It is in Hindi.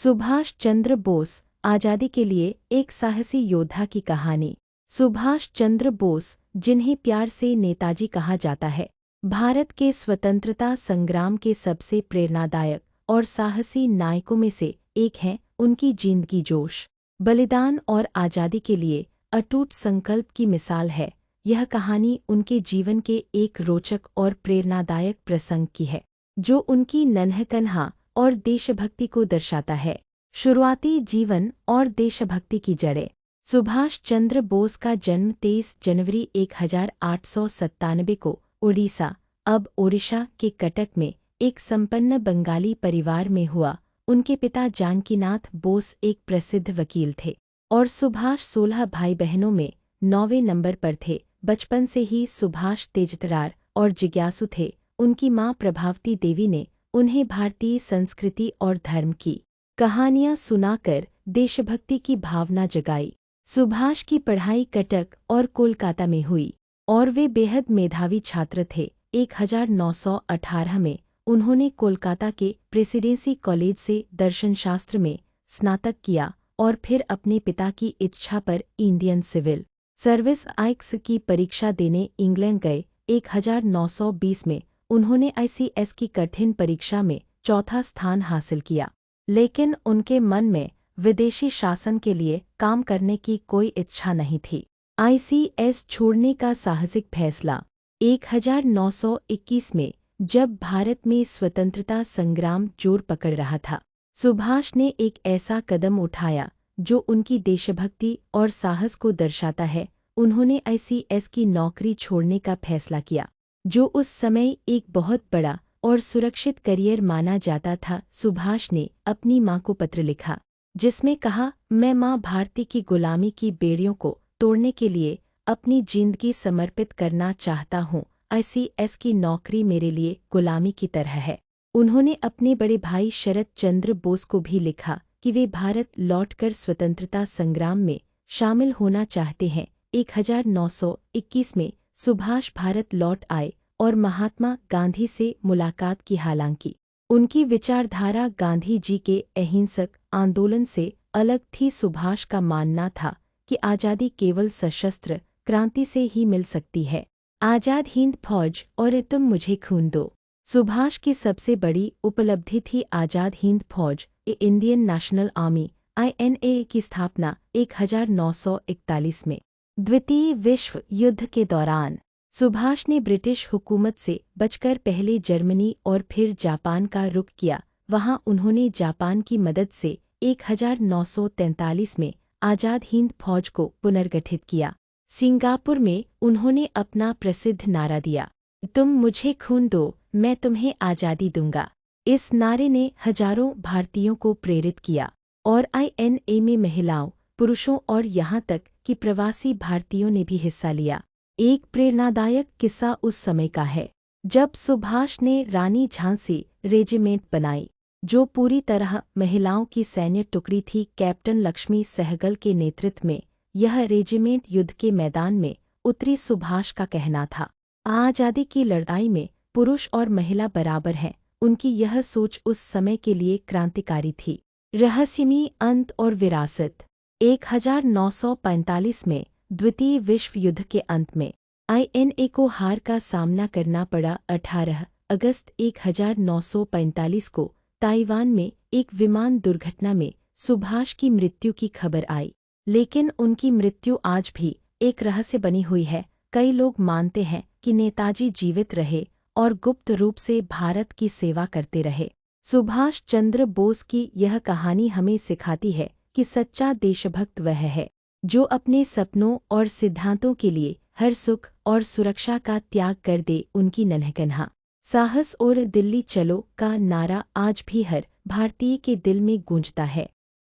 सुभाष चंद्र बोस, आज़ादी के लिए एक साहसी योद्धा की कहानी। सुभाष चंद्र बोस, जिन्हें प्यार से नेताजी कहा जाता है, भारत के स्वतंत्रता संग्राम के सबसे प्रेरणादायक और साहसी नायकों में से एक हैं। उनकी जिंदगी जोश, बलिदान और आज़ादी के लिए अटूट संकल्प की मिसाल है। यह कहानी उनके जीवन के एक रोचक और प्रेरणादायक प्रसंग की है, जो उनकी नन्हकन्हा और देशभक्ति को दर्शाता है। शुरुआती जीवन और देशभक्ति की जड़ें। सुभाष चंद्र बोस का जन्म 23 जनवरी 1897 को उड़ीसा, अब ओडिशा के कटक में एक संपन्न बंगाली परिवार में हुआ। उनके पिता जानकीनाथ बोस एक प्रसिद्ध वकील थे और सुभाष 16 भाई बहनों में 9वें नंबर पर थे। बचपन से ही सुभाष तेजतर्रार और जिज्ञासु थे। उनकी मां प्रभावती देवी ने उन्हें भारतीय संस्कृति और धर्म की कहानियां सुनाकर देशभक्ति की भावना जगाई। सुभाष की पढ़ाई कटक और कोलकाता में हुई और वे बेहद मेधावी छात्र थे। 1918 में उन्होंने कोलकाता के प्रेसिडेंसी कॉलेज से दर्शनशास्त्र में स्नातक किया और फिर अपने पिता की इच्छा पर इंडियन सिविल सर्विस आईएएस की परीक्षा देने इंग्लैंड गए। 1920 में उन्होंने आईसीएस की कठिन परीक्षा में चौथा स्थान हासिल किया, लेकिन उनके मन में विदेशी शासन के लिए काम करने की कोई इच्छा नहीं थी। आईसीएस छोड़ने का साहसिक फैसला 1921 में, जब भारत में स्वतंत्रता संग्राम जोर पकड़ रहा था, सुभाष ने एक ऐसा कदम उठाया जो उनकी देशभक्ति और साहस को दर्शाता है। उन्होंने आईसीएस की नौकरी छोड़ने का फैसला किया, जो उस समय एक बहुत बड़ा और सुरक्षित करियर माना जाता था। सुभाष ने अपनी मां को पत्र लिखा, जिसमें कहा, मैं मां भारती की गुलामी की बेड़ियों को तोड़ने के लिए अपनी जिंदगी समर्पित करना चाहता हूं। आईसीएस की नौकरी मेरे लिए गुलामी की तरह है। उन्होंने अपने बड़े भाई शरद चंद्र बोस को भी लिखा कि वे भारत लौटकर स्वतंत्रता संग्राम में शामिल होना चाहते हैं। 1921 में सुभाष भारत लौट आए और महात्मा गांधी से मुलाकात की। हालांकि उनकी विचारधारा गांधी जी के अहिंसक आंदोलन से अलग थी। सुभाष का मानना था कि आज़ादी केवल सशस्त्र क्रांति से ही मिल सकती है। आज़ाद हिंद फौज और तुम मुझे खून दो। सुभाष की सबसे बड़ी उपलब्धि थी आज़ाद हिंद फौज, इंडियन नेशनल आर्मी (INA) की स्थापना 1941 में। द्वितीय विश्व युद्ध के दौरान सुभाष ने ब्रिटिश हुकूमत से बचकर पहले जर्मनी और फिर जापान का रुख किया। वहां उन्होंने जापान की मदद से 1943 में आज़ाद हिंद फौज को पुनर्गठित किया। सिंगापुर में उन्होंने अपना प्रसिद्ध नारा दिया, तुम मुझे खून दो, मैं तुम्हें आज़ादी दूंगा। इस नारे ने हजारों भारतीयों को प्रेरित किया और INA में महिलाओं, पुरुषों और यहाँ तक कि प्रवासी भारतीयों ने भी हिस्सा लिया। एक प्रेरणादायक किस्सा उस समय का है, जब सुभाष ने रानी झांसी रेजिमेंट बनाई, जो पूरी तरह महिलाओं की सैन्य टुकड़ी थी। कैप्टन लक्ष्मी सहगल के नेतृत्व में यह रेजिमेंट युद्ध के मैदान में उतरी। सुभाष का कहना था, आज़ादी की लड़ाई में पुरुष और महिला बराबर हैं। उनकी यह सोच उस समय के लिए क्रांतिकारी थी। रहस्यमयी अंत और विरासत। 1945 में द्वितीय विश्व युद्ध के अंत में INA को हार का सामना करना पड़ा। 18 अगस्त 1945 को ताइवान में एक विमान दुर्घटना में सुभाष की मृत्यु की खबर आई, लेकिन उनकी मृत्यु आज भी एक रहस्य बनी हुई है। कई लोग मानते हैं कि नेताजी जीवित रहे और गुप्त रूप से भारत की सेवा करते रहे। सुभाष चंद्र बोस की यह कहानी हमें सिखाती है कि सच्चा देशभक्त वह है जो अपने सपनों और सिद्धांतों के लिए हर सुख और सुरक्षा का त्याग कर दे। उनकी नन्हकन्हा साहस और दिल्ली चलो का नारा आज भी हर भारतीय के दिल में गूंजता है।